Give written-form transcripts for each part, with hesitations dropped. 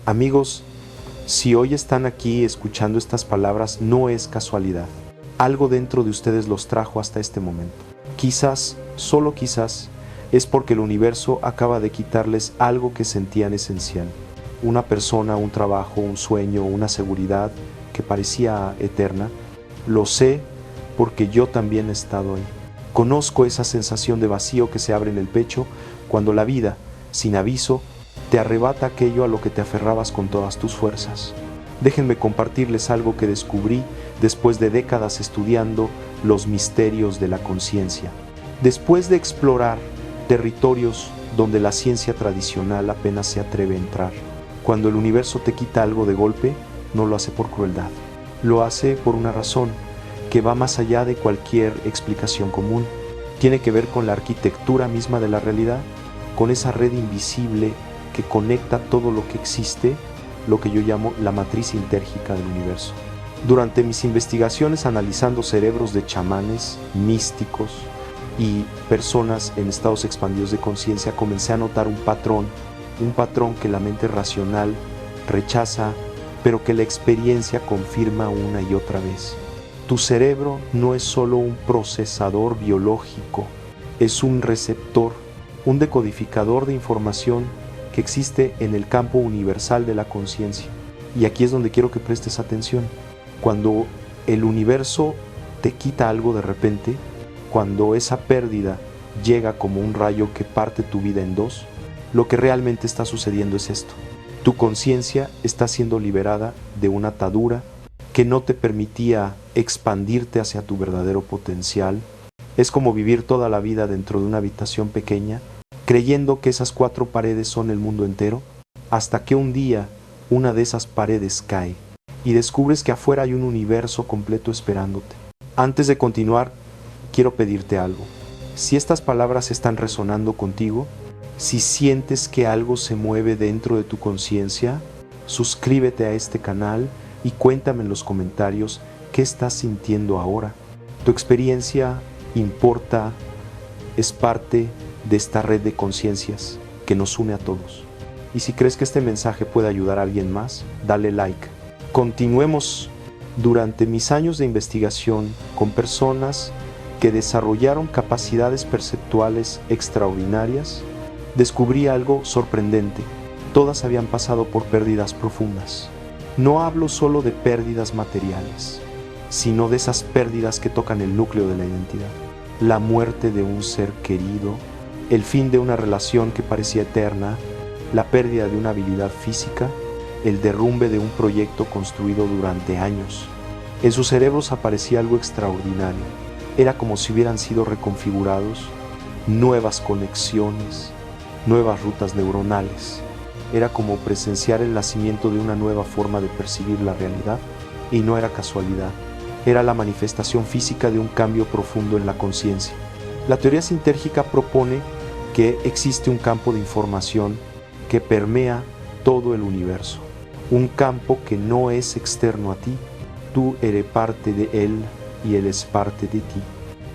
Amigos, si hoy están aquí escuchando estas palabras, no es casualidad. Algo dentro de ustedes los trajo hasta este momento. Quizás, solo quizás, es porque el universo acaba de quitarles algo que sentían esencial. Una persona, un trabajo, un sueño, una seguridad que parecía eterna. Lo sé porque yo también he estado ahí. Conozco esa sensación de vacío que se abre en el pecho cuando la vida, sin aviso, te arrebata aquello a lo que te aferrabas con todas tus fuerzas. Déjenme compartirles algo que descubrí después de décadas estudiando los misterios de la conciencia. Después de explorar territorios donde la ciencia tradicional apenas se atreve a entrar, cuando el universo te quita algo de golpe, no lo hace por crueldad. Lo hace por una razón que va más allá de cualquier explicación común. Tiene que ver con la arquitectura misma de la realidad, con esa red invisible que conecta todo lo que existe, lo que yo llamo la matriz intérgica del universo. Durante mis investigaciones analizando cerebros de chamanes, místicos y personas en estados expandidos de conciencia, comencé a notar un patrón que la mente racional rechaza, pero que la experiencia confirma una y otra vez. Tu cerebro no es solo un procesador biológico, es un receptor, un decodificador de información que existe en el campo universal de la conciencia. Y aquí es donde quiero que prestes atención. Cuando el universo te quita algo de repente, cuando esa pérdida llega como un rayo que parte tu vida en dos, lo que realmente está sucediendo es esto. Tu conciencia está siendo liberada de una atadura que no te permitía expandirte hacia tu verdadero potencial. Es como vivir toda la vida dentro de una habitación pequeña, creyendo que esas 4 paredes son el mundo entero, hasta que un día una de esas paredes cae y descubres que afuera hay un universo completo esperándote. Antes de continuar, quiero pedirte algo. Si estas palabras están resonando contigo, si sientes que algo se mueve dentro de tu conciencia, suscríbete a este canal y cuéntame en los comentarios qué estás sintiendo ahora. Tu experiencia importa, es parte de esta red de conciencias que nos une a todos. Y si crees que este mensaje puede ayudar a alguien más, dale like. Continuemos. Durante mis años de investigación con personas que desarrollaron capacidades perceptuales extraordinarias, descubrí algo sorprendente. Todas habían pasado por pérdidas profundas. No hablo solo de pérdidas materiales, sino de esas pérdidas que tocan el núcleo de la identidad. La muerte de un ser querido, el fin de una relación que parecía eterna, la pérdida de una habilidad física, el derrumbe de un proyecto construido durante años. En sus cerebros aparecía algo extraordinario. Era como si hubieran sido reconfigurados, nuevas conexiones, nuevas rutas neuronales. Era como presenciar el nacimiento de una nueva forma de percibir la realidad, y no era casualidad. Era la manifestación física de un cambio profundo en la conciencia. La teoría sintérgica propone que existe un campo de información que permea todo el universo, un campo que no es externo a ti, tú eres parte de él y él es parte de ti.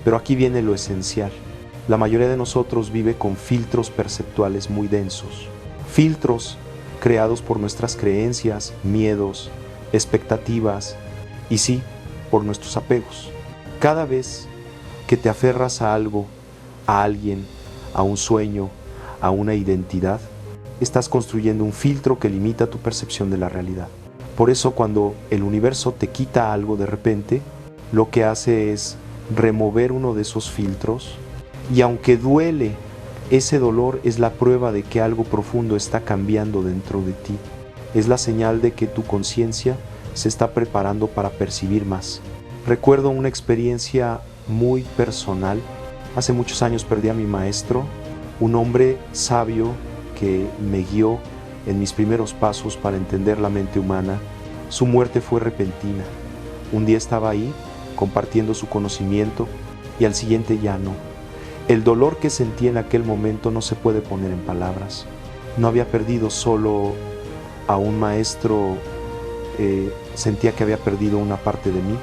Pero aquí viene lo esencial. La mayoría de nosotros vive con filtros perceptuales muy densos, filtros creados por nuestras creencias, miedos, expectativas y sí, por nuestros apegos. Cada vez que te aferras a algo, a alguien, a un sueño, a una identidad, estás construyendo un filtro que limita tu percepción de la realidad. Por eso cuando el universo te quita algo de repente, lo que hace es remover uno de esos filtros, y aunque duele, ese dolor es la prueba de que algo profundo está cambiando dentro de ti. Es la señal de que tu conciencia se está preparando para percibir más. Recuerdo una experiencia muy personal. Hace muchos años perdí a mi maestro, un hombre sabio que me guió en mis primeros pasos para entender la mente humana. Su muerte fue repentina. Un día estaba ahí compartiendo su conocimiento y al siguiente ya no. El dolor que sentí en aquel momento no se puede poner en palabras. No había perdido solo a un maestro, sentía que había perdido una parte de mí.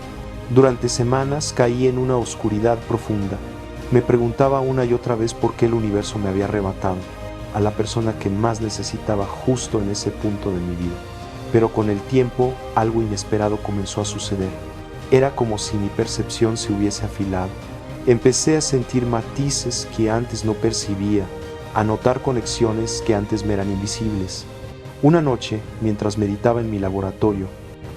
Durante semanas caí en una oscuridad profunda. Me preguntaba una y otra vez por qué el universo me había arrebatado a la persona que más necesitaba justo en ese punto de mi vida. Pero con el tiempo algo inesperado comenzó a suceder. Era como si mi percepción se hubiese afilado. Empecé a sentir matices que antes no percibía, a notar conexiones que antes me eran invisibles. Una noche, mientras meditaba en mi laboratorio,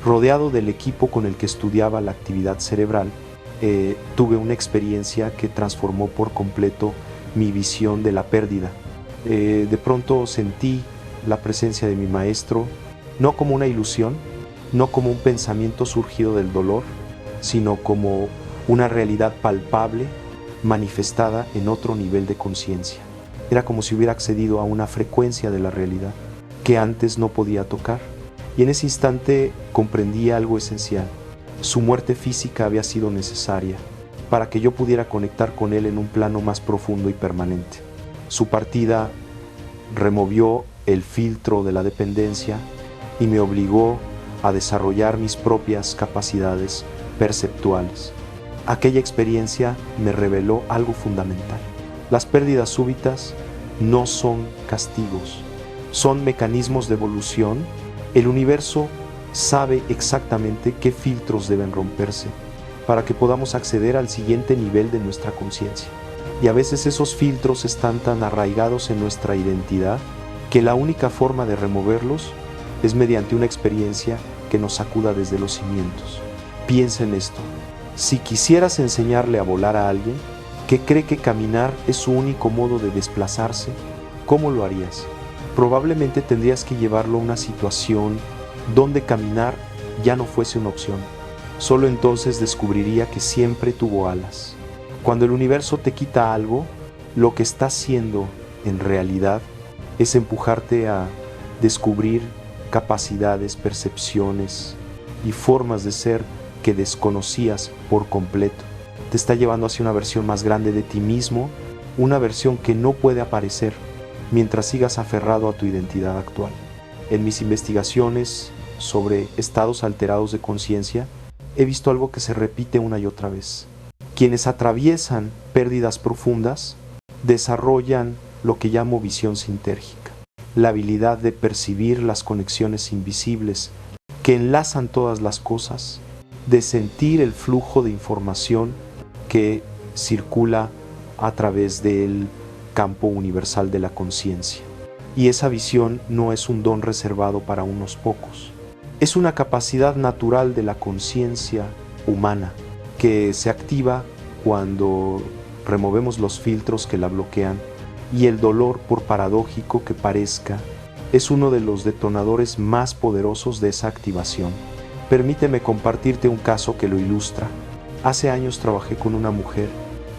rodeado del equipo con el que estudiaba la actividad cerebral, tuve una experiencia que transformó por completo mi visión de la pérdida. De pronto sentí la presencia de mi maestro, no como una ilusión, no como un pensamiento surgido del dolor, sino como una realidad palpable, manifestada en otro nivel de conciencia. Era como si hubiera accedido a una frecuencia de la realidad que antes no podía tocar. Y en ese instante comprendí algo esencial. Su muerte física había sido necesaria para que yo pudiera conectar con él en un plano más profundo y permanente. Su partida removió el filtro de la dependencia y me obligó a desarrollar mis propias capacidades perceptuales. Aquella experiencia me reveló algo fundamental. Las pérdidas súbitas no son castigos, son mecanismos de evolución. El universo sabe exactamente qué filtros deben romperse para que podamos acceder al siguiente nivel de nuestra conciencia. Y a veces esos filtros están tan arraigados en nuestra identidad que la única forma de removerlos es mediante una experiencia que nos sacuda desde los cimientos. Piensa en esto. Si quisieras enseñarle a volar a alguien que cree que caminar es su único modo de desplazarse, ¿cómo lo harías? Probablemente tendrías que llevarlo a una situación donde caminar ya no fuese una opción. Solo entonces descubriría que siempre tuvo alas. Cuando el universo te quita algo, lo que está haciendo en realidad es empujarte a descubrir capacidades, percepciones y formas de ser que desconocías por completo. Te está llevando hacia una versión más grande de ti mismo, una versión que no puede aparecer mientras sigas aferrado a tu identidad actual. En mis investigaciones sobre estados alterados de conciencia, he visto algo que se repite una y otra vez. Quienes atraviesan pérdidas profundas desarrollan lo que llamo visión sintérgica, la habilidad de percibir las conexiones invisibles que enlazan todas las cosas, de sentir el flujo de información que circula a través del campo universal de la conciencia. Y esa visión no es un don reservado para unos pocos. Es una capacidad natural de la conciencia humana que se activa cuando removemos los filtros que la bloquean, y el dolor, por paradójico que parezca, es uno de los detonadores más poderosos de esa activación. Permíteme compartirte un caso que lo ilustra. Hace años trabajé con una mujer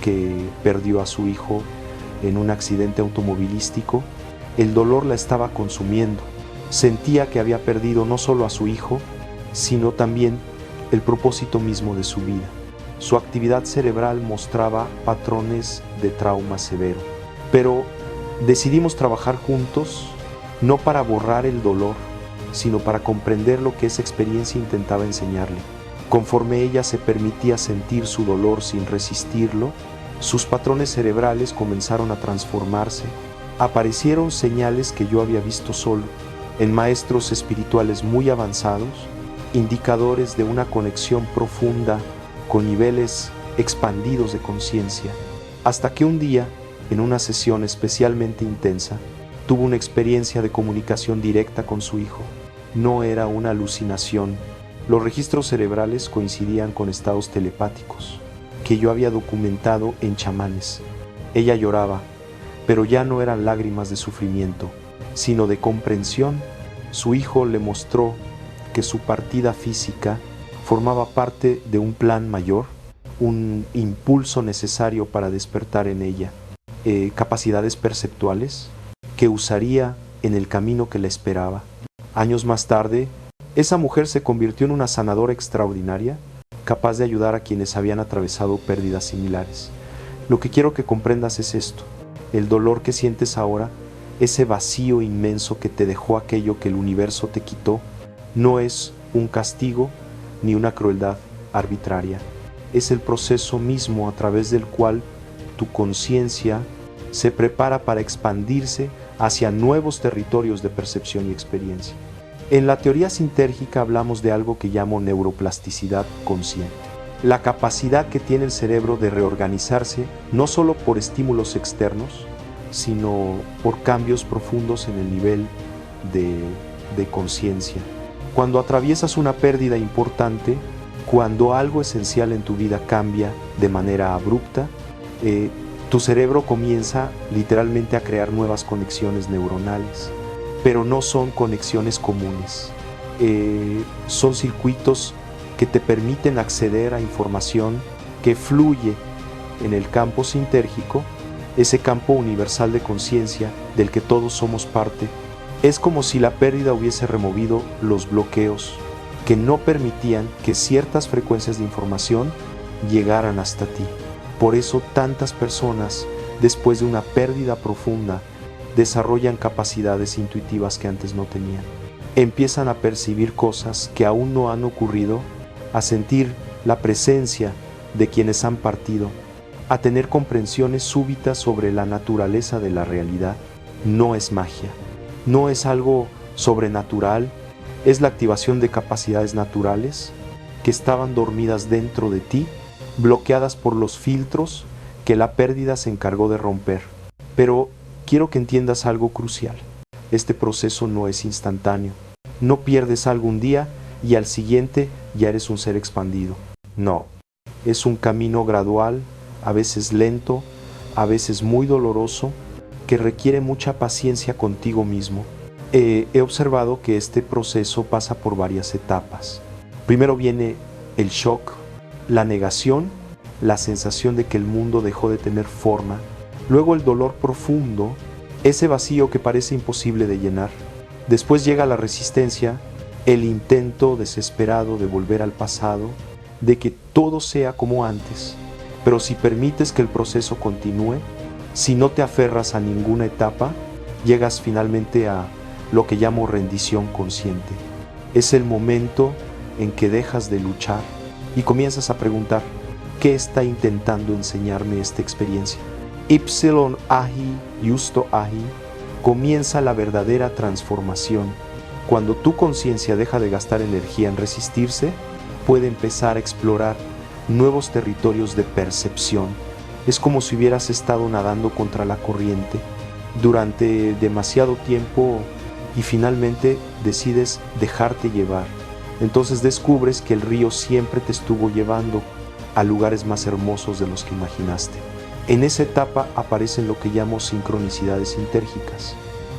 que perdió a su hijo en un accidente automovilístico. El dolor la estaba consumiendo. Sentía que había perdido no solo a su hijo, sino también el propósito mismo de su vida. Su actividad cerebral mostraba patrones de trauma severo. Pero decidimos trabajar juntos, no para borrar el dolor, sino para comprender lo que esa experiencia intentaba enseñarle. Conforme ella se permitía sentir su dolor sin resistirlo, sus patrones cerebrales comenzaron a transformarse. Aparecieron señales que yo había visto solo, en maestros espirituales muy avanzados, indicadores de una conexión profunda con niveles expandidos de conciencia, hasta que un día, en una sesión especialmente intensa, tuvo una experiencia de comunicación directa con su hijo. No era una alucinación. Los registros cerebrales coincidían con estados telepáticos que yo había documentado en chamanes. Ella lloraba, pero ya no eran lágrimas de sufrimiento, sino de comprensión. Su hijo le mostró que su partida física formaba parte de un plan mayor, un impulso necesario para despertar en ella capacidades perceptuales que usaría en el camino que le esperaba. Años más tarde, esa mujer se convirtió en una sanadora extraordinaria, capaz de ayudar a quienes habían atravesado pérdidas similares. Lo que quiero que comprendas es esto: el dolor que sientes ahora, ese vacío inmenso que te dejó aquello que el universo te quitó, no es un castigo ni una crueldad arbitraria. Es el proceso mismo a través del cual tu conciencia se prepara para expandirse hacia nuevos territorios de percepción y experiencia. En la teoría sintérgica hablamos de algo que llamo neuroplasticidad consciente, la capacidad que tiene el cerebro de reorganizarse no solo por estímulos externos, sino por cambios profundos en el nivel de conciencia. Cuando atraviesas una pérdida importante, cuando algo esencial en tu vida cambia de manera abrupta, tu cerebro comienza literalmente a crear nuevas conexiones neuronales, pero no son conexiones comunes. Son circuitos que te permiten acceder a información que fluye en el campo sintérgico, ese campo universal de conciencia del que todos somos parte. Es como si la pérdida hubiese removido los bloqueos que no permitían que ciertas frecuencias de información llegaran hasta ti. Por eso tantas personas, después de una pérdida profunda, desarrollan capacidades intuitivas que antes no tenían. Empiezan a percibir cosas que aún no han ocurrido, a sentir la presencia de quienes han partido, a tener comprensiones súbitas sobre la naturaleza de la realidad. No es magia, no es algo sobrenatural, es la activación de capacidades naturales que estaban dormidas dentro de ti, bloqueadas por los filtros que la pérdida se encargó de romper. Pero quiero que entiendas algo crucial. Este proceso no es instantáneo. No pierdes algo un día y al siguiente ya eres un ser expandido. No, es un camino gradual, a veces lento, a veces muy doloroso, que requiere mucha paciencia contigo mismo. He observado que este proceso pasa por varias etapas. Primero viene el shock, la negación, la sensación de que el mundo dejó de tener forma. Luego el dolor profundo, ese vacío que parece imposible de llenar. Después llega la resistencia, el intento desesperado de volver al pasado, de que todo sea como antes. Pero si permites que el proceso continúe, si no te aferras a ninguna etapa, llegas finalmente a lo que llamo rendición consciente. Es el momento en que dejas de luchar y comienzas a preguntar, ¿qué está intentando enseñarme esta experiencia? Ipsilon ahi, justo ahi, comienza la verdadera transformación. Cuando tu conciencia deja de gastar energía en resistirse, puede empezar a explorar nuevos territorios de percepción. Es como si hubieras estado nadando contra la corriente durante demasiado tiempo y finalmente decides dejarte llevar. Entonces descubres que el río siempre te estuvo llevando a lugares más hermosos de los que imaginaste. En esa etapa aparecen lo que llamo sincronicidades sintérgicas,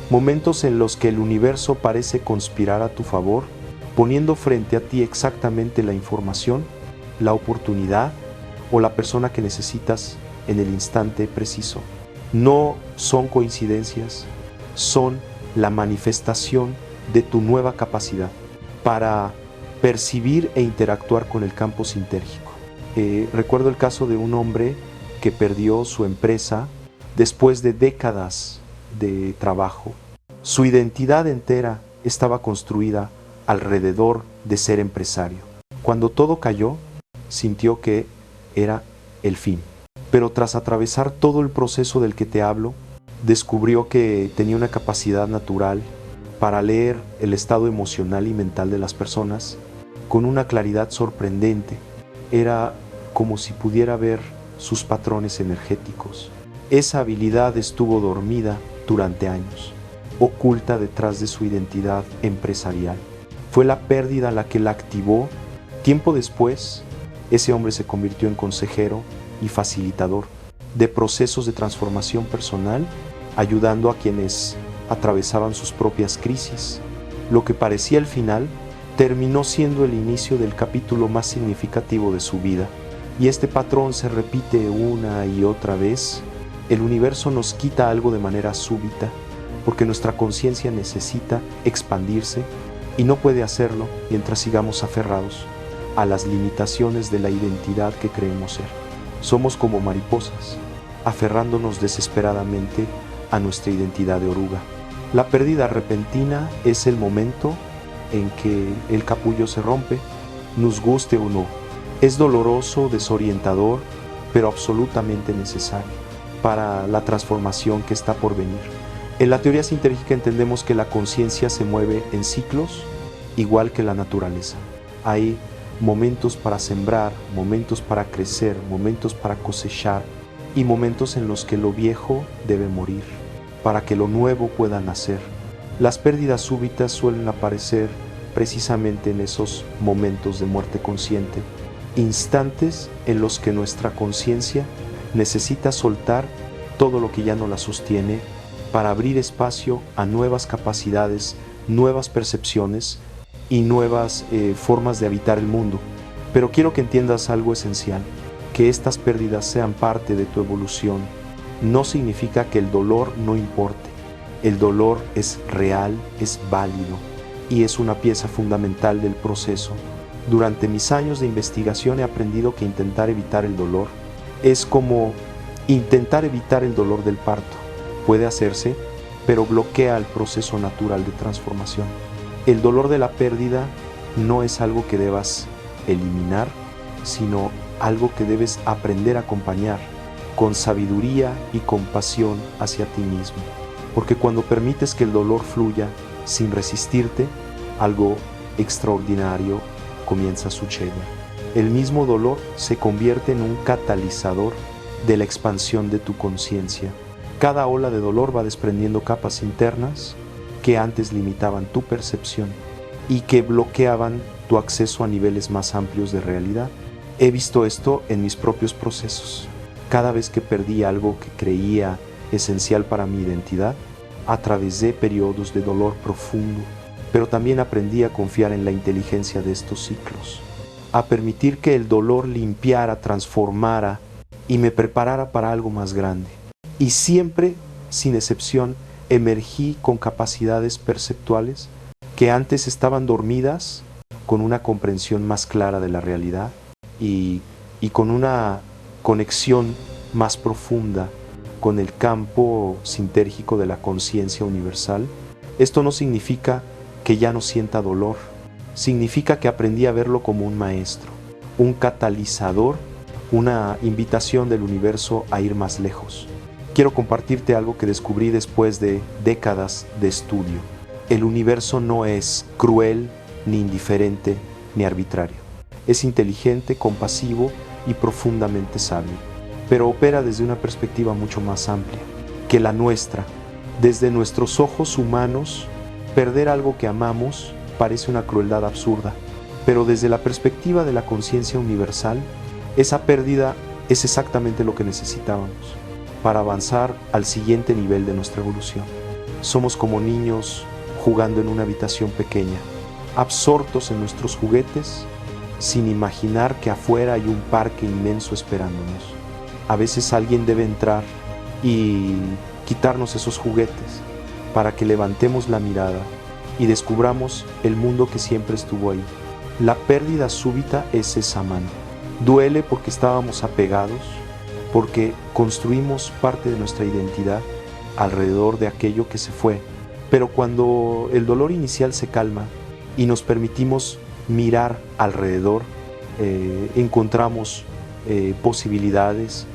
momentos en los que el universo parece conspirar a tu favor, poniendo frente a ti exactamente la información, la oportunidad o la persona que necesitas en el instante preciso. No son coincidencias, son la manifestación de tu nueva capacidad para percibir e interactuar con el campo sintérgico. Recuerdo el caso de un hombre que perdió su empresa después de décadas de trabajo. Su identidad entera estaba construida alrededor de ser empresario. Cuando todo cayó, sintió que era el fin. Pero tras atravesar todo el proceso del que te hablo, descubrió que tenía una capacidad natural para leer el estado emocional y mental de las personas con una claridad sorprendente. Era como si pudiera ver sus patrones energéticos. Esa habilidad estuvo dormida durante años, oculta detrás de su identidad empresarial. Fue la pérdida la que la activó. Tiempo después, ese hombre se convirtió en consejero y facilitador de procesos de transformación personal, ayudando a quienes atravesaban sus propias crisis. Lo que parecía el final terminó siendo el inicio del capítulo más significativo de su vida. Y este patrón se repite una y otra vez. El universo nos quita algo de manera súbita, porque nuestra conciencia necesita expandirse y no puede hacerlo mientras sigamos aferrados a las limitaciones de la identidad que creemos ser. Somos como mariposas, aferrándonos desesperadamente a nuestra identidad de oruga. La pérdida repentina es el momento en que el capullo se rompe, nos guste o no. Es doloroso, desorientador, pero absolutamente necesario para la transformación que está por venir. En la teoría sintérgica entendemos que la conciencia se mueve en ciclos, igual que la naturaleza. Hay momentos para sembrar, momentos para crecer, momentos para cosechar y momentos en los que lo viejo debe morir, para que lo nuevo pueda nacer. Las pérdidas súbitas suelen aparecer precisamente en esos momentos de muerte consciente, instantes en los que nuestra conciencia necesita soltar todo lo que ya no la sostiene para abrir espacio a nuevas capacidades, nuevas percepciones y nuevas formas de habitar el mundo. Pero quiero que entiendas algo esencial, que estas pérdidas sean parte de tu evolución. No significa que el dolor no importe. El dolor es real, es válido y es una pieza fundamental del proceso. Durante mis años de investigación he aprendido que intentar evitar el dolor es como intentar evitar el dolor del parto. Puede hacerse, pero bloquea el proceso natural de transformación. El dolor de la pérdida no es algo que debas eliminar, sino algo que debes aprender a acompañar con sabiduría y compasión hacia ti mismo. Porque cuando permites que el dolor fluya sin resistirte, algo extraordinario comienza a suceder. El mismo dolor se convierte en un catalizador de la expansión de tu conciencia. Cada ola de dolor va desprendiendo capas internas que antes limitaban tu percepción y que bloqueaban tu acceso a niveles más amplios de realidad. He visto esto en mis propios procesos. Cada vez que perdí algo que creía esencial para mi identidad, atravesé periodos de dolor profundo, pero también aprendí a confiar en la inteligencia de estos ciclos, a permitir que el dolor limpiara, transformara y me preparara para algo más grande. Y siempre, sin excepción, emergí con capacidades perceptuales que antes estaban dormidas, con una comprensión más clara de la realidad y con una conexión más profunda con el campo sintérgico de la conciencia universal. Esto no significa que ya no sienta dolor, significa que aprendí a verlo como un maestro, un catalizador, una invitación del universo a ir más lejos. Quiero compartirte algo que descubrí después de décadas de estudio. El universo no es cruel, ni indiferente, ni arbitrario. Es inteligente, compasivo y profundamente sabio, pero opera desde una perspectiva mucho más amplia que la nuestra. Desde nuestros ojos humanos, perder algo que amamos parece una crueldad absurda, pero desde la perspectiva de la conciencia universal, esa pérdida es exactamente lo que necesitábamos para avanzar al siguiente nivel de nuestra evolución. Somos como niños jugando en una habitación pequeña, absortos en nuestros juguetes, sin imaginar que afuera hay un parque inmenso esperándonos. A veces alguien debe entrar y quitarnos esos juguetes para que levantemos la mirada y descubramos el mundo que siempre estuvo ahí. La pérdida súbita es esa mano. Duele porque estábamos apegados, porque construimos parte de nuestra identidad alrededor de aquello que se fue. Pero cuando el dolor inicial se calma y nos permitimos mirar alrededor, encontramos posibilidades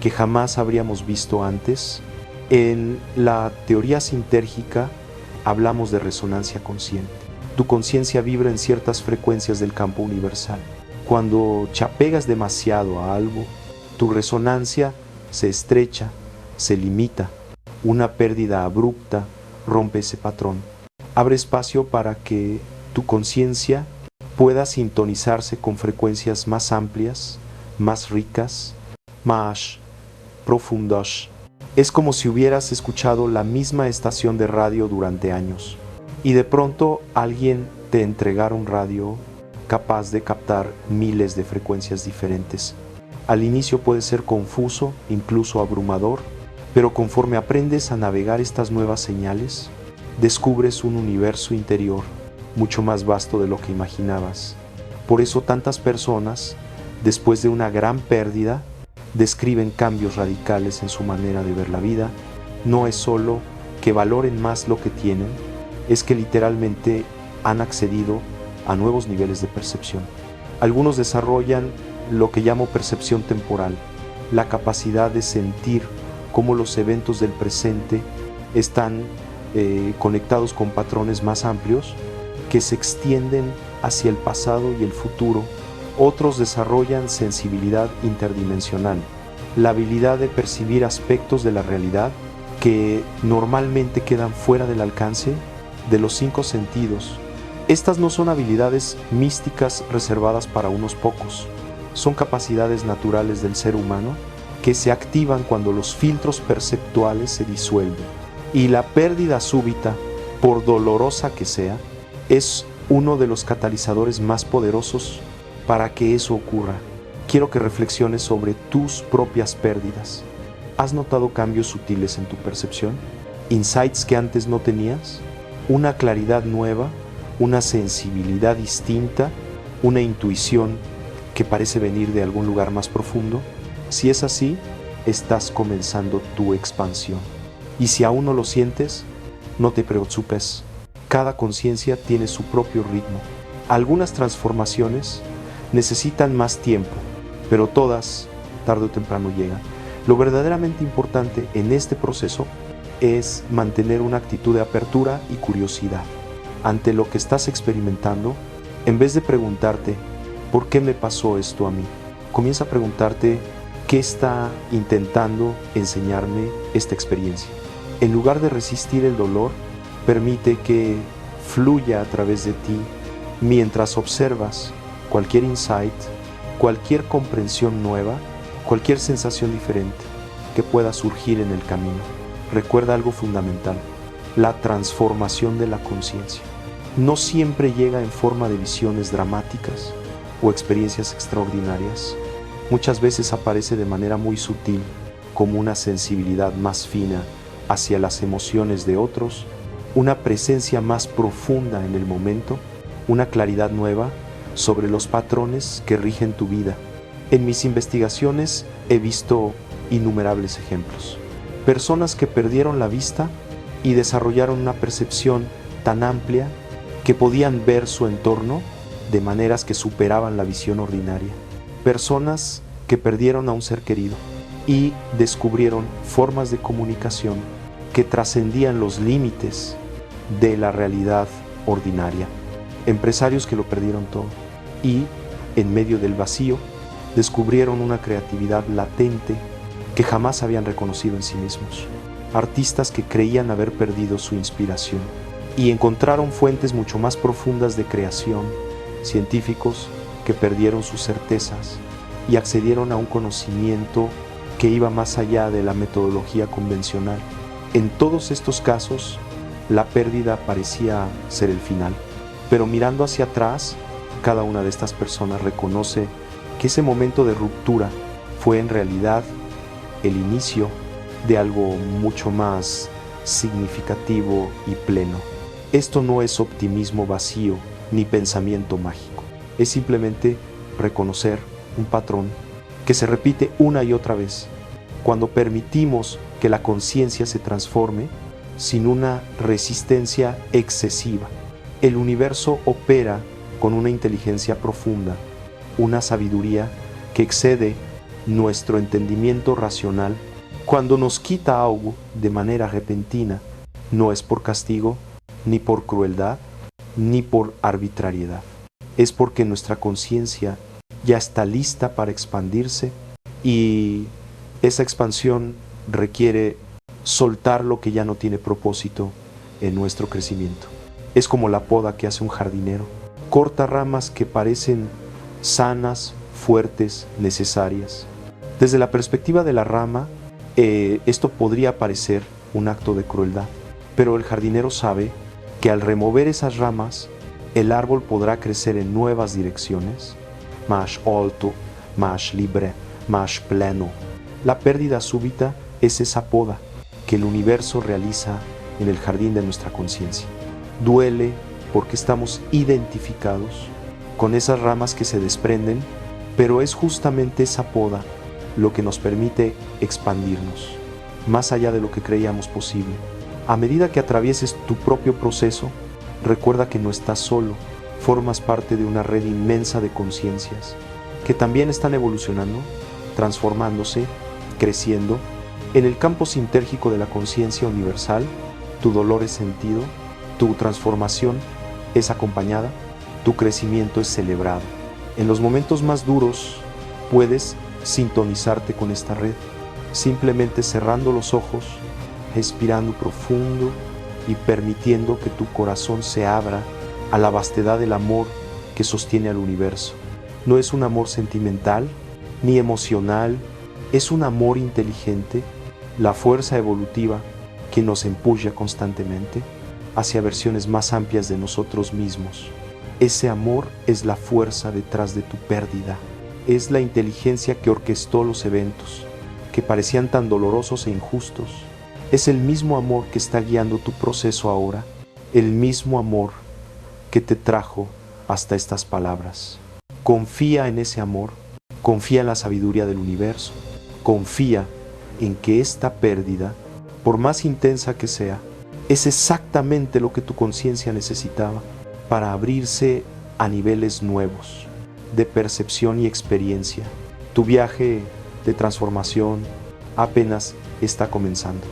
que jamás habríamos visto antes. En la teoría sintérgica hablamos de resonancia consciente. Tu conciencia vibra en ciertas frecuencias del campo universal. Cuando te apegas demasiado a algo, tu resonancia se estrecha, se limita. Una pérdida abrupta rompe ese patrón. Abre espacio para que tu conciencia pueda sintonizarse con frecuencias más amplias, más ricas, más profundas. Es como si hubieras escuchado la misma estación de radio durante años y de pronto alguien te entregara un radio capaz de captar miles de frecuencias diferentes. Al inicio puede ser confuso, incluso abrumador, pero conforme aprendes a navegar estas nuevas señales, descubres un universo interior mucho más vasto de lo que imaginabas. Por eso tantas personas, después de una gran pérdida, describen cambios radicales en su manera de ver la vida. No es solo que valoren más lo que tienen, es que literalmente han accedido a nuevos niveles de percepción. Algunos desarrollan lo que llamo percepción temporal, la capacidad de sentir cómo los eventos del presente están conectados con patrones más amplios que se extienden hacia el pasado y el futuro. Otros desarrollan sensibilidad interdimensional, la habilidad de percibir aspectos de la realidad que normalmente quedan fuera del alcance de los 5 sentidos. Estas no son habilidades místicas reservadas para unos pocos, son capacidades naturales del ser humano que se activan cuando los filtros perceptuales se disuelven. Y la pérdida súbita, por dolorosa que sea, es uno de los catalizadores más poderosos para que eso ocurra. Quiero que reflexiones sobre tus propias pérdidas. ¿Has notado cambios sutiles en tu percepción? ¿Insights que antes no tenías? ¿Una claridad nueva? ¿Una sensibilidad distinta? ¿Una intuición que parece venir de algún lugar más profundo? Si es así, estás comenzando tu expansión. Y si aún no lo sientes, no te preocupes. Cada conciencia tiene su propio ritmo. Algunas transformaciones necesitan más tiempo, pero todas, tarde o temprano, llegan. Lo verdaderamente importante en este proceso es mantener una actitud de apertura y curiosidad ante lo que estás experimentando. En vez de preguntarte, ¿por qué me pasó esto a mí?, comienza a preguntarte, ¿qué está intentando enseñarme esta experiencia? En lugar de resistir el dolor, permite que fluya a través de ti mientras observas cualquier insight, cualquier comprensión nueva, cualquier sensación diferente que pueda surgir en el camino. Recuerda algo fundamental: la transformación de la conciencia no siempre llega en forma de visiones dramáticas o experiencias extraordinarias. Muchas veces aparece de manera muy sutil, como una sensibilidad más fina hacia las emociones de otros, una presencia más profunda en el momento, una claridad nueva sobre los patrones que rigen tu vida. En mis investigaciones he visto innumerables ejemplos. Personas que perdieron la vista y desarrollaron una percepción tan amplia que podían ver su entorno de maneras que superaban la visión ordinaria. Personas que perdieron a un ser querido y descubrieron formas de comunicación que trascendían los límites de la realidad ordinaria. Empresarios que lo perdieron todo y, en medio del vacío, descubrieron una creatividad latente que jamás habían reconocido en sí mismos. Artistas que creían haber perdido su inspiración y encontraron fuentes mucho más profundas de creación. Científicos que perdieron sus certezas y accedieron a un conocimiento que iba más allá de la metodología convencional. En todos estos casos, la pérdida parecía ser el final, pero mirando hacia atrás, cada una de estas personas reconoce que ese momento de ruptura fue en realidad el inicio de algo mucho más significativo y pleno. Esto no es optimismo vacío ni pensamiento mágico, es simplemente reconocer un patrón que se repite una y otra vez. Cuando permitimos que la conciencia se transforme sin una resistencia excesiva, el universo opera con una inteligencia profunda, una sabiduría que excede nuestro entendimiento racional. Cuando nos quita algo de manera repentina, no es por castigo, ni por crueldad, ni por arbitrariedad. Es porque nuestra conciencia ya está lista para expandirse y esa expansión requiere soltar lo que ya no tiene propósito en nuestro crecimiento. Es como la poda que hace un jardinero. Corta ramas que parecen sanas, fuertes, necesarias. Desde la perspectiva de la rama, esto podría parecer un acto de crueldad, pero el jardinero sabe que al remover esas ramas, el árbol podrá crecer en nuevas direcciones, más alto, más libre, más pleno. La pérdida súbita es esa poda que el universo realiza en el jardín de nuestra conciencia. Duele porque estamos identificados con esas ramas que se desprenden, pero es justamente esa poda lo que nos permite expandirnos más allá de lo que creíamos posible. A medida que atravieses tu propio proceso, recuerda que no estás solo, formas parte de una red inmensa de conciencias que también están evolucionando, transformándose, creciendo En el campo sintérgico de la conciencia universal, tu dolor es sentido, tu transformación es acompañada, tu crecimiento es celebrado. En los momentos más duros puedes sintonizarte con esta red, simplemente cerrando los ojos, respirando profundo y permitiendo que tu corazón se abra a la vastedad del amor que sostiene al universo. No es un amor sentimental ni emocional, es un amor inteligente, la fuerza evolutiva que nos empuja constantemente hacia versiones más amplias de nosotros mismos. Ese amor es la fuerza detrás de tu pérdida, es la inteligencia que orquestó los eventos, que parecían tan dolorosos e injustos. Es el mismo amor que está guiando tu proceso ahora, el mismo amor que te trajo hasta estas palabras. Confía en ese amor, confía en la sabiduría del universo, confía en que esta pérdida, por más intensa que sea, es exactamente lo que tu conciencia necesitaba para abrirse a niveles nuevos de percepción y experiencia. Tu viaje de transformación apenas está comenzando.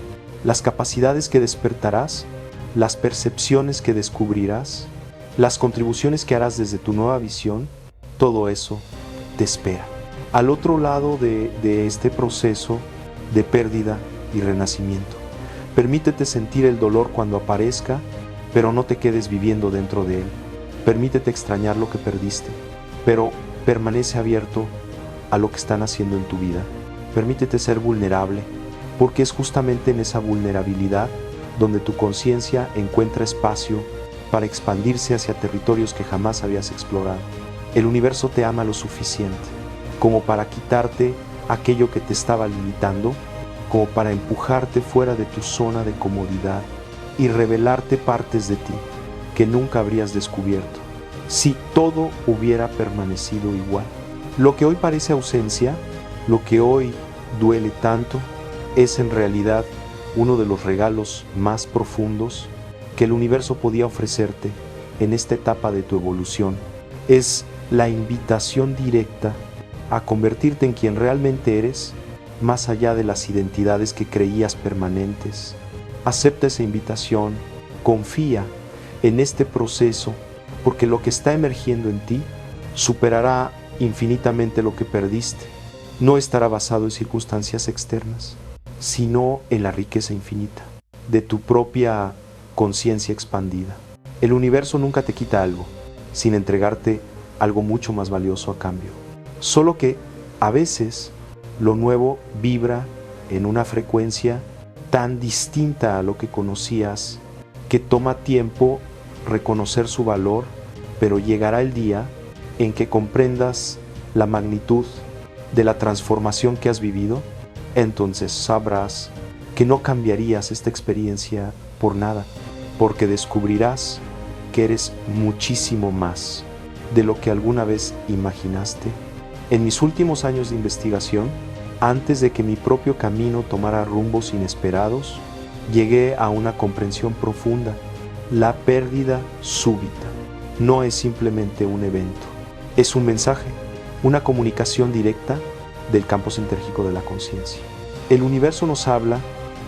Las capacidades que despertarás, las percepciones que descubrirás, las contribuciones que harás desde tu nueva visión, todo eso te espera. Al otro lado de este proceso de pérdida y renacimiento, permítete sentir el dolor cuando aparezca, pero no te quedes viviendo dentro de él. Permítete extrañar lo que perdiste, pero permanece abierto a lo que están haciendo en tu vida. Permítete ser vulnerable, porque es justamente en esa vulnerabilidad donde tu conciencia encuentra espacio para expandirse hacia territorios que jamás habías explorado. El universo te ama lo suficiente como para quitarte aquello que te estaba limitando, como para empujarte fuera de tu zona de comodidad y revelarte partes de ti que nunca habrías descubierto si todo hubiera permanecido igual. Lo que hoy parece ausencia, lo que hoy duele tanto, es en realidad uno de los regalos más profundos que el universo podía ofrecerte en esta etapa de tu evolución. Es la invitación directa a convertirte en quien realmente eres, más allá de las identidades que creías permanentes. Acepta esa invitación, confía en este proceso, porque lo que está emergiendo en ti superará infinitamente lo que perdiste. No estará basado en circunstancias externas, sino en la riqueza infinita de tu propia conciencia expandida. El universo nunca te quita algo, sin entregarte algo mucho más valioso a cambio. Solo que a veces lo nuevo vibra en una frecuencia tan distinta a lo que conocías que toma tiempo reconocer su valor, pero llegará el día en que comprendas la magnitud de la transformación que has vivido. Entonces sabrás que no cambiarías esta experiencia por nada, porque descubrirás que eres muchísimo más de lo que alguna vez imaginaste. En mis últimos años de investigación, antes de que mi propio camino tomara rumbos inesperados, llegué a una comprensión profunda. La pérdida súbita no es simplemente un evento, es un mensaje, una comunicación directa del campo sintérgico de la conciencia. El universo nos habla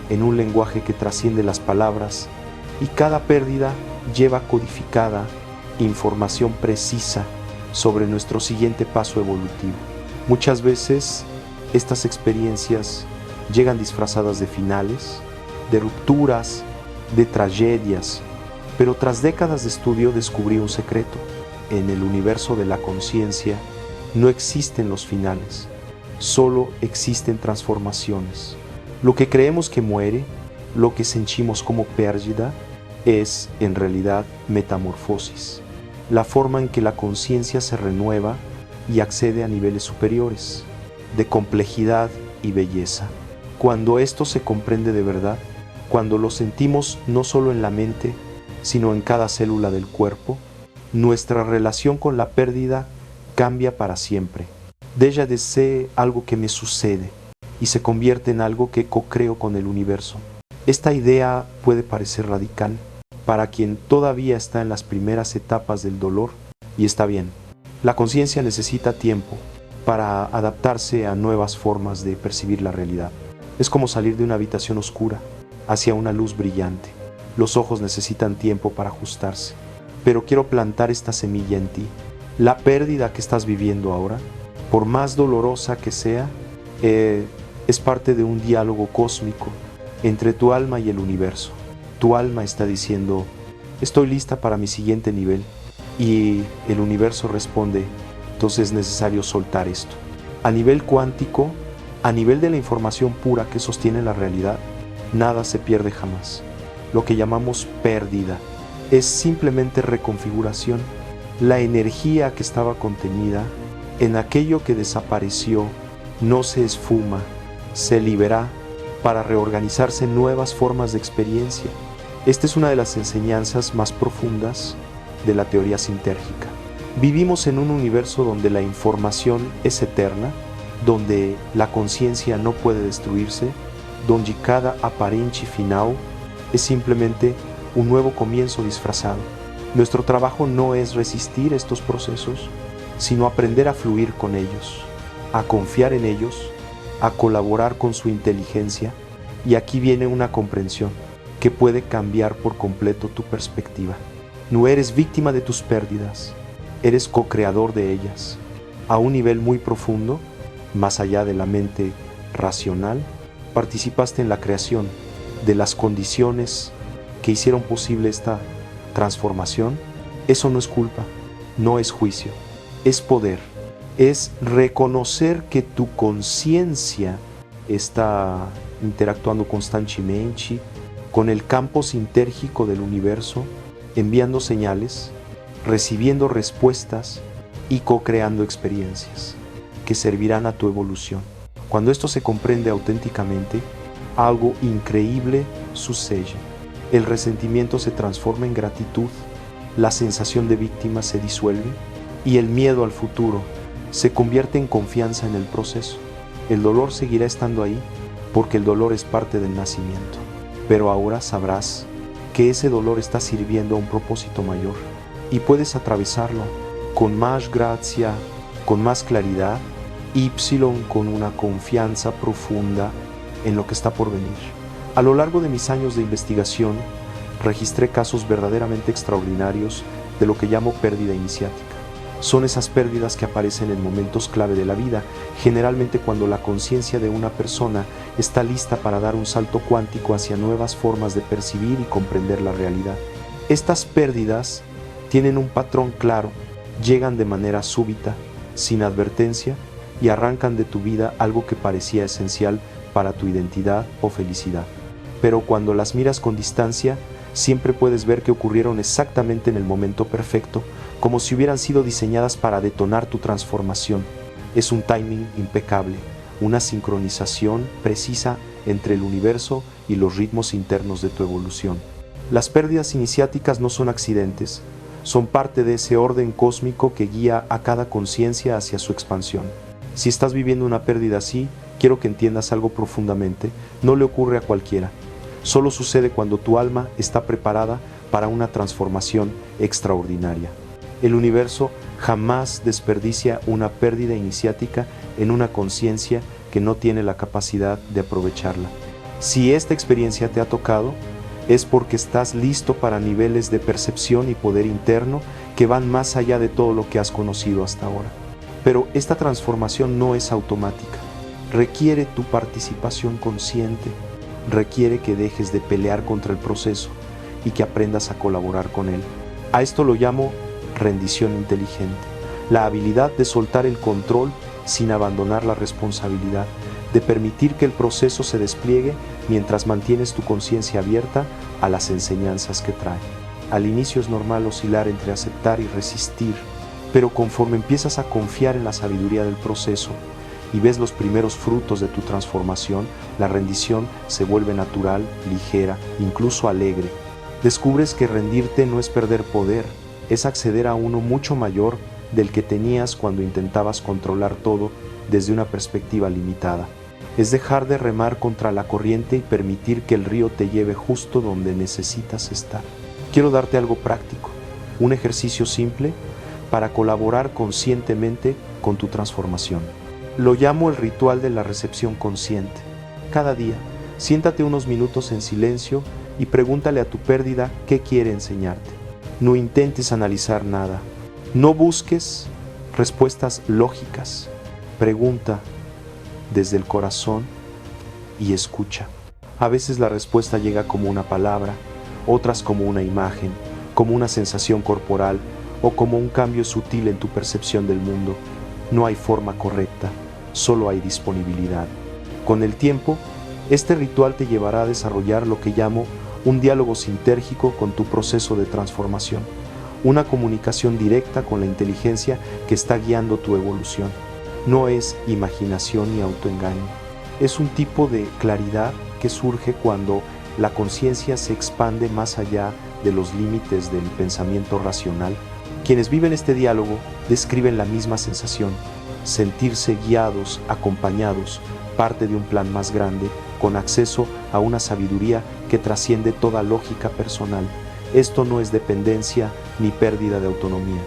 en un lenguaje que trasciende las palabras y cada pérdida lleva codificada información precisa sobre nuestro siguiente paso evolutivo. Muchas veces estas experiencias llegan disfrazadas de finales, de rupturas, de tragedias, pero tras décadas de estudio descubrí un secreto. En el universo de la conciencia no existen los finales, solo existen transformaciones. Lo que creemos que muere, lo que sentimos como pérdida, es en realidad metamorfosis, la forma en que la conciencia se renueva y accede a niveles superiores, de complejidad y belleza. Cuando esto se comprende de verdad, cuando lo sentimos no solo en la mente, sino en cada célula del cuerpo, nuestra relación con la pérdida cambia para siempre. Deja de ser algo que me sucede y se convierte en algo que co-creo con el universo. Esta idea puede parecer radical para quien todavía está en las primeras etapas del dolor, y está bien. La conciencia necesita tiempo para adaptarse a nuevas formas de percibir la realidad. Es como salir de una habitación oscura hacia una luz brillante. Los ojos necesitan tiempo para ajustarse, pero quiero plantar esta semilla en ti. La pérdida que estás viviendo ahora, por más dolorosa que sea, es parte de un diálogo cósmico entre tu alma y el universo. Tu alma está diciendo, estoy lista para mi siguiente nivel, y el universo responde, entonces es necesario soltar esto. A nivel cuántico, a nivel de la información pura que sostiene la realidad, nada se pierde jamás. Lo que llamamos pérdida es simplemente reconfiguración. La energía que estaba contenida en aquello que desapareció no se esfuma, se libera para reorganizarse en nuevas formas de experiencia. Esta es una de las enseñanzas más profundas de la teoría sintérgica. Vivimos en un universo donde la información es eterna, donde la conciencia no puede destruirse, donde cada aparente final es simplemente un nuevo comienzo disfrazado. Nuestro trabajo no es resistir estos procesos, sino aprender a fluir con ellos, a confiar en ellos, a colaborar con su inteligencia, y aquí viene una comprensión que puede cambiar por completo tu perspectiva. No eres víctima de tus pérdidas, eres co-creador de ellas. A un nivel muy profundo, más allá de la mente racional, participaste en la creación de las condiciones que hicieron posible esta transformación. Eso no es culpa, no es juicio, es poder, es reconocer que tu conciencia está interactuando constantemente con el campo sintérgico del universo, enviando señales, recibiendo respuestas y co-creando experiencias que servirán a tu evolución. Cuando esto se comprende auténticamente, algo increíble sucede. El resentimiento se transforma en gratitud, la sensación de víctima se disuelve y el miedo al futuro se convierte en confianza en el proceso. El dolor seguirá estando ahí porque el dolor es parte del nacimiento, pero ahora sabrás que ese dolor está sirviendo a un propósito mayor y puedes atravesarlo con más gracia, con más claridad, con una confianza profunda en lo que está por venir. A lo largo de mis años de investigación, registré casos verdaderamente extraordinarios de lo que llamo pérdida iniciática. Son esas pérdidas que aparecen en momentos clave de la vida, generalmente cuando la conciencia de una persona está lista para dar un salto cuántico hacia nuevas formas de percibir y comprender la realidad. Estas pérdidas tienen un patrón claro, llegan de manera súbita, sin advertencia, y arrancan de tu vida algo que parecía esencial para tu identidad o felicidad. Pero cuando las miras con distancia, siempre puedes ver que ocurrieron exactamente en el momento perfecto, como si hubieran sido diseñadas para detonar tu transformación. Es un timing impecable, una sincronización precisa entre el universo y los ritmos internos de tu evolución. Las pérdidas iniciáticas no son accidentes, son parte de ese orden cósmico que guía a cada conciencia hacia su expansión. Si estás viviendo una pérdida así, quiero que entiendas algo profundamente. No le ocurre a cualquiera. Solo sucede cuando tu alma está preparada para una transformación extraordinaria. El universo jamás desperdicia una pérdida iniciática en una conciencia que no tiene la capacidad de aprovecharla. Si esta experiencia te ha tocado, es porque estás listo para niveles de percepción y poder interno que van más allá de todo lo que has conocido hasta ahora. Pero esta transformación no es automática. Requiere tu participación consciente, requiere que dejes de pelear contra el proceso y que aprendas a colaborar con él. A esto lo llamo rendición inteligente, la habilidad de soltar el control sin abandonar la responsabilidad, de permitir que el proceso se despliegue mientras mantienes tu conciencia abierta a las enseñanzas que trae. Al inicio es normal oscilar entre aceptar y resistir, pero conforme empiezas a confiar en la sabiduría del proceso y ves los primeros frutos de tu transformación, la rendición se vuelve natural, ligera, incluso alegre. Descubres que rendirte no es perder poder, es acceder a uno mucho mayor del que tenías cuando intentabas controlar todo desde una perspectiva limitada. Es dejar de remar contra la corriente y permitir que el río te lleve justo donde necesitas estar. Quiero darte algo práctico, un ejercicio simple para colaborar conscientemente con tu transformación. Lo llamo el ritual de la recepción consciente. cada día, siéntate unos minutos en silencio y pregúntale a tu pérdida qué quiere enseñarte. No intentes analizar nada. No busques respuestas lógicas. Pregunta desde el corazón y escucha. A veces la respuesta llega como una palabra, otras como una imagen, como una sensación corporal o como un cambio sutil en tu percepción del mundo. No hay forma correcta, solo hay disponibilidad. Con el tiempo, este ritual te llevará a desarrollar lo que llamo un diálogo sintérgico con tu proceso de transformación, una comunicación directa con la inteligencia que está guiando tu evolución. No es imaginación ni autoengaño, es un tipo de claridad que surge cuando la conciencia se expande más allá de los límites del pensamiento racional. Quienes viven este diálogo describen la misma sensación, sentirse guiados, acompañados, parte de un plan más grande, con acceso a una sabiduría que trasciende toda lógica personal. Esto no es dependencia ni pérdida de autonomía.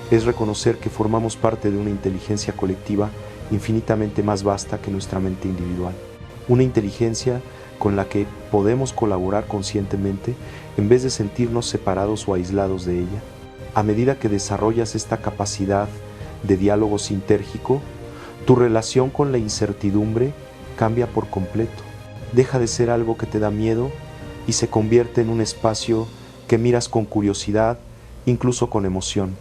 Es reconocer que formamos parte de una inteligencia colectiva infinitamente más vasta que nuestra mente individual. Una inteligencia con la que podemos colaborar conscientemente en vez de sentirnos separados o aislados de ella. A medida que desarrollas esta capacidad de diálogo sintérgico, tu relación con la incertidumbre cambia por completo. Deja de ser algo que te da miedo y se convierte en un espacio que miras con curiosidad, incluso con emoción,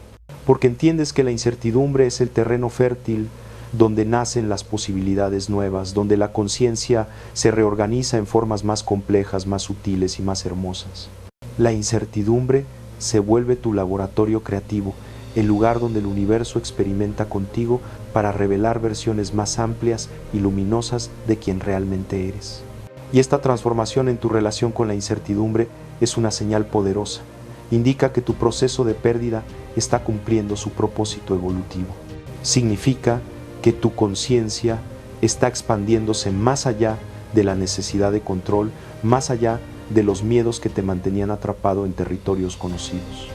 porque entiendes que la incertidumbre es el terreno fértil donde nacen las posibilidades nuevas, donde la conciencia se reorganiza en formas más complejas, más sutiles y más hermosas. La incertidumbre se vuelve tu laboratorio creativo, el lugar donde el universo experimenta contigo para revelar versiones más amplias y luminosas de quien realmente eres. Y esta transformación en tu relación con la incertidumbre es una señal poderosa. Indica que tu proceso de pérdida está cumpliendo su propósito evolutivo. Significa que tu conciencia está expandiéndose más allá de la necesidad de control, más allá de los miedos que te mantenían atrapado en territorios conocidos.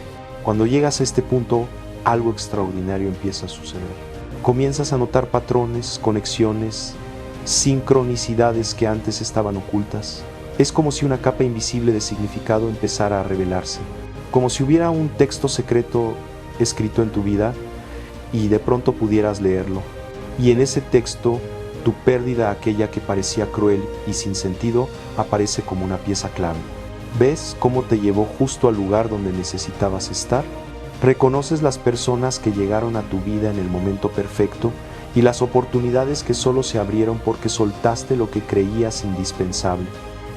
Cuando llegas a este punto, algo extraordinario empieza a suceder. Comienzas a notar patrones, conexiones, sincronicidades que antes estaban ocultas. Es como si una capa invisible de significado empezara a revelarse, como si hubiera un texto secreto escrito en tu vida y de pronto pudieras leerlo. Y en ese texto, tu pérdida, aquella que parecía cruel y sin sentido, aparece como una pieza clave. ¿Ves cómo te llevó justo al lugar donde necesitabas estar? Reconoces las personas que llegaron a tu vida en el momento perfecto y las oportunidades que solo se abrieron porque soltaste lo que creías indispensable.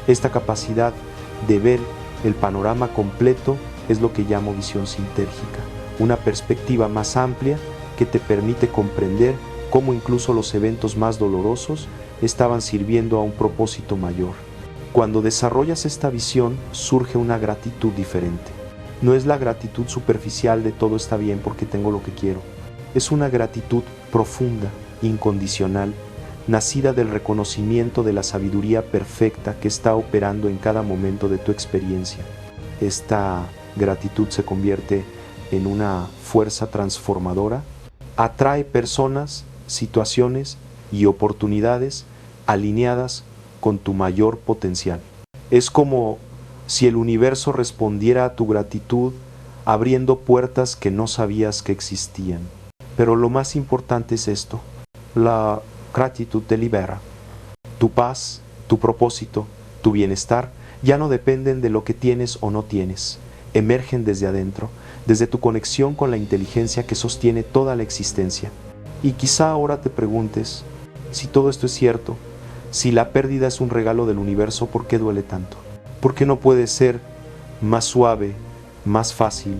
Esta capacidad de ver el panorama completo es lo que llamo visión sintérgica, una perspectiva más amplia que te permite comprender cómo incluso los eventos más dolorosos estaban sirviendo a un propósito mayor. Cuando desarrollas esta visión, surge una gratitud diferente. No es la gratitud superficial de todo está bien porque tengo lo que quiero. Es una gratitud profunda, incondicional, nacida del reconocimiento de la sabiduría perfecta que está operando en cada momento de tu experiencia. Esta gratitud se convierte en una fuerza transformadora, atrae personas, situaciones y oportunidades alineadas con tu mayor potencial. Es como si el universo respondiera a tu gratitud abriendo puertas que no sabías que existían. Pero lo más importante es esto: la gratitud te libera. Tu paz, tu propósito, tu bienestar ya no dependen de lo que tienes o no tienes. Emergen desde adentro, desde tu conexión con la inteligencia que sostiene toda la existencia. Y quizá ahora te preguntes, si todo esto es cierto, si la pérdida es un regalo del universo, ¿por qué duele tanto? ¿Por qué no puede ser más suave, más fácil?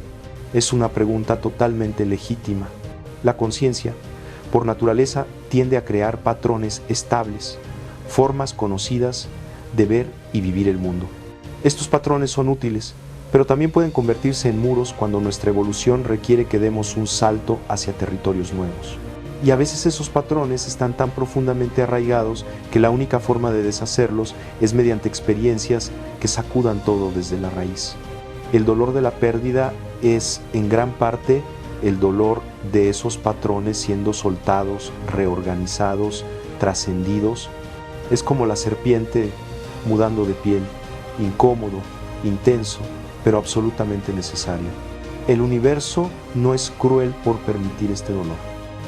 Es una pregunta totalmente legítima. La conciencia, por naturaleza, tiende a crear patrones estables, formas conocidas de ver y vivir el mundo. Estos patrones son útiles, pero también pueden convertirse en muros cuando nuestra evolución requiere que demos un salto hacia territorios nuevos. Y a veces esos patrones están tan profundamente arraigados que la única forma de deshacerlos es mediante experiencias que sacudan todo desde la raíz. El dolor de la pérdida es, en gran parte, el dolor de esos patrones siendo soltados, reorganizados, trascendidos Es como la serpiente mudando de piel, incómodo, intenso, pero absolutamente necesario. El universo no es cruel por permitir este dolor.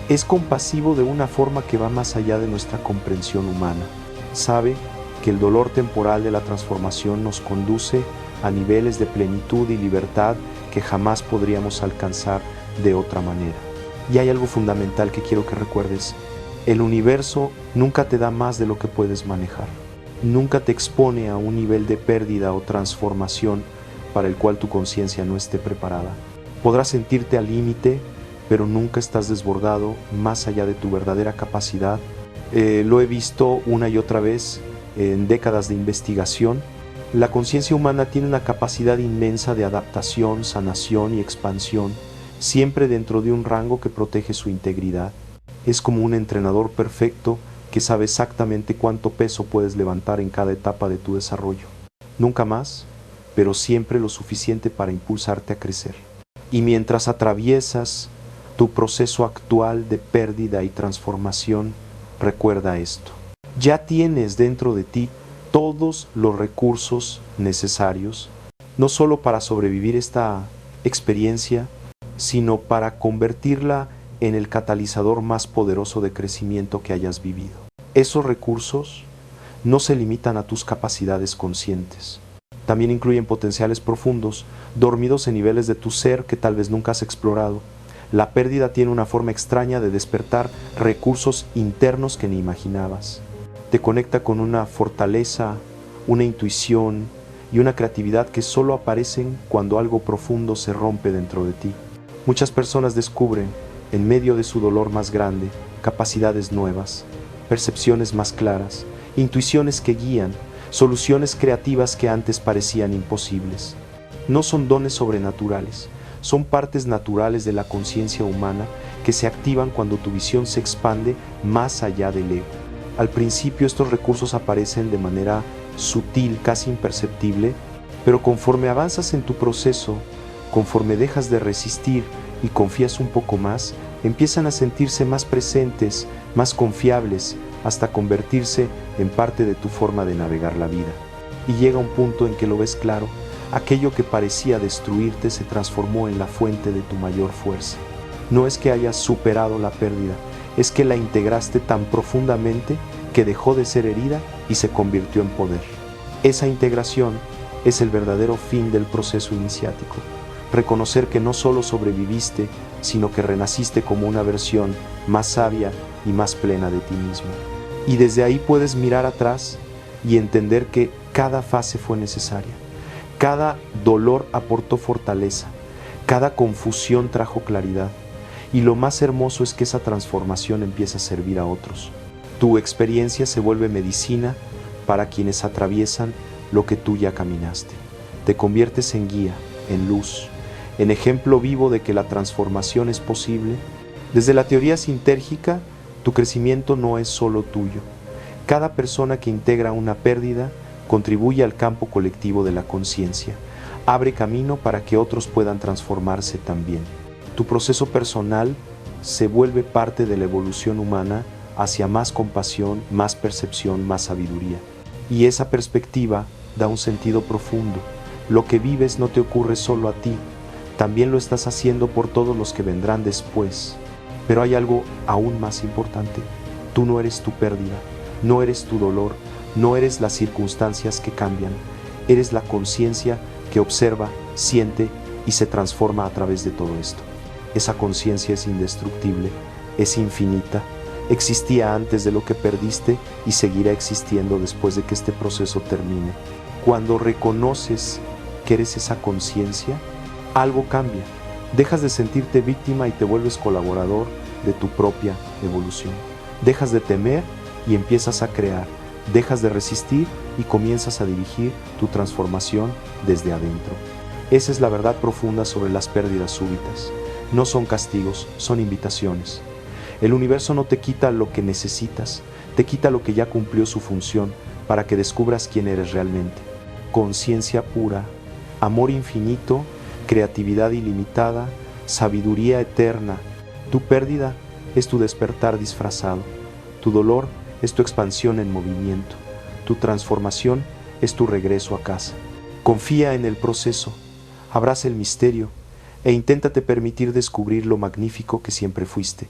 Es compasivo de una forma que va más allá de nuestra comprensión humana. Sabe que el dolor temporal de la transformación nos conduce a niveles de plenitud y libertad que jamás podríamos alcanzar de otra manera. Y hay algo fundamental que quiero que recuerdes. El universo nunca te da más de lo que puedes manejar. Nunca te expone a un nivel de pérdida o transformación para el cual tu conciencia no esté preparada. Podrás sentirte al límite, pero nunca estás desbordado más allá de tu verdadera capacidad. Lo he visto una y otra vez en décadas de investigación. La conciencia humana tiene una capacidad inmensa de adaptación, sanación y expansión, siempre dentro de un rango que protege su integridad. Es como un entrenador perfecto que sabe exactamente cuánto peso puedes levantar en cada etapa de tu desarrollo. Nunca más, pero siempre lo suficiente para impulsarte a crecer. Y mientras atraviesas tu proceso actual de pérdida y transformación, recuerda esto. Ya tienes dentro de ti todos los recursos necesarios, no solo para sobrevivir esta experiencia, sino para convertirla en el catalizador más poderoso de crecimiento que hayas vivido. Esos recursos no se limitan a tus capacidades conscientes. También incluyen potenciales profundos, dormidos en niveles de tu ser que tal vez nunca has explorado. La pérdida tiene una forma extraña de despertar recursos internos que ni imaginabas. Te conecta con una fortaleza, una intuición y una creatividad que solo aparecen cuando algo profundo se rompe dentro de ti. Muchas personas descubren, en medio de su dolor más grande, capacidades nuevas, percepciones más claras, intuiciones que guían, soluciones creativas que antes parecían imposibles. No son dones sobrenaturales, son partes naturales de la conciencia humana que se activan cuando tu visión se expande más allá del ego. Al principio estos recursos aparecen de manera sutil, casi imperceptible, pero conforme avanzas en tu proceso, conforme dejas de resistir y confías un poco más, empiezan a sentirse más presentes, más confiables, hasta convertirse en parte de tu forma de navegar la vida. Y llega un punto en que lo ves claro, aquello que parecía destruirte se transformó en la fuente de tu mayor fuerza. No es que hayas superado la pérdida, es que la integraste tan profundamente que dejó de ser herida y se convirtió en poder. Esa integración es el verdadero fin del proceso iniciático. Reconocer que no solo sobreviviste, sino que renaciste como una versión más sabia y más plena de ti mismo. Y desde ahí puedes mirar atrás y entender que cada fase fue necesaria. Cada dolor aportó fortaleza, cada confusión trajo claridad. Y lo más hermoso es que esa transformación empieza a servir a otros. Tu experiencia se vuelve medicina para quienes atraviesan lo que tú ya caminaste. Te conviertes en guía, en luz, en ejemplo vivo de que la transformación es posible. Desde la teoría sintérgica, tu crecimiento no es solo tuyo. Cada persona que integra una pérdida contribuye al campo colectivo de la conciencia, abre camino para que otros puedan transformarse también. Tu proceso personal se vuelve parte de la evolución humana hacia más compasión, más percepción, más sabiduría. Y esa perspectiva da un sentido profundo. Lo que vives no te ocurre solo a ti, también lo estás haciendo por todos los que vendrán después. Pero hay algo aún más importante. Tú no eres tu pérdida, no eres tu dolor, no eres las circunstancias que cambian. Eres la conciencia que observa, siente y se transforma a través de todo esto. Esa conciencia es indestructible, es infinita, existía antes de lo que perdiste y seguirá existiendo después de que este proceso termine. Cuando reconoces que eres esa conciencia, algo cambia. Dejas de sentirte víctima y te vuelves colaborador de tu propia evolución. Dejas de temer y empiezas a crear. Dejas de resistir y comienzas a dirigir tu transformación desde adentro. Esa es la verdad profunda sobre las pérdidas súbitas. No son castigos, son invitaciones. El universo no te quita lo que necesitas, te quita lo que ya cumplió su función para que descubras quién eres realmente. Conciencia pura, amor infinito, creatividad ilimitada, sabiduría eterna. Tu pérdida es tu despertar disfrazado. Tu dolor es tu expansión en movimiento. Tu transformación es tu regreso a casa. Confía en el proceso, abraza el misterio e inténtate permitir descubrir lo magnífico que siempre fuiste.